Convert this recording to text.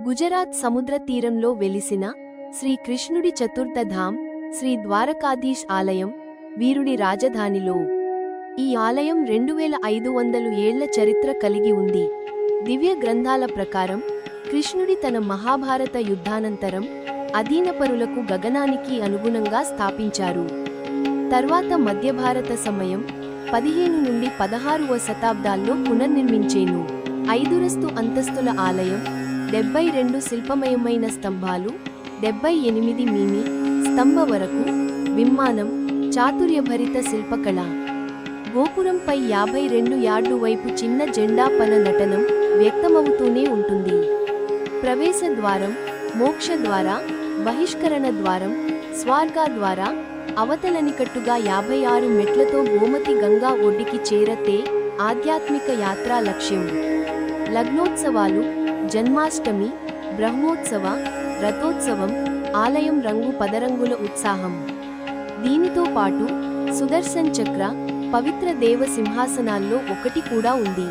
గుజరాత్ సముద్ర తీరంలో వెలిసిన శ్రీకృష్ణుడి చతుర్థధామ్ శ్రీ ద్వారకాధీశ్ ఆలయం వీరుడి రాజధానిలో. ఈ ఆలయం 2500 ఏళ్ల చరిత్ర కలిగి ఉంది. దివ్య గ్రంథాల ప్రకారం కృష్ణుడి తన మహాభారత యుద్ధానంతరం అధీనపరులకు గగనానికి అనుగుణంగా స్థాపించారు. తర్వాత మధ్యభారత సమయం 15 నుండి 16వ శతాబ్దాల్లో పునర్నిర్మించేను. 5 అంతస్తుల ఆలయం, 72 శిల్పమయమైన స్తంభాలు, 78 మిమీ స్తంభ వరకు విమానం, చాతుర్యభరిత శిల్పకళ. గోపురంపై 52 యార్డు వైపు చిన్న జెండా పన నటనం వ్యక్తమవుతూనే ఉంటుంది. ప్రవేశ ద్వారం, మోక్ష ద్వార, బహిష్కరణ ద్వారం, స్వర్గా ద్వార, అవతలనికట్టుగా 56 మెట్లతో గోమతి గంగా ఒడ్డుకి చేరతే ఆధ్యాత్మిక యాత్రా లక్ష్యం. లగ్నోత్సవాలు, జన్మాష్టమి, బ్రహ్మోత్సవ, రథోత్సవం, ఆలయం రంగు పదరంగుల ఉత్సాహం. దీనితో పాటు సుదర్శన్ చక్ర, పవిత్ర దేవ సింహాసనాల్లో ఒకటి కూడా ఉంది.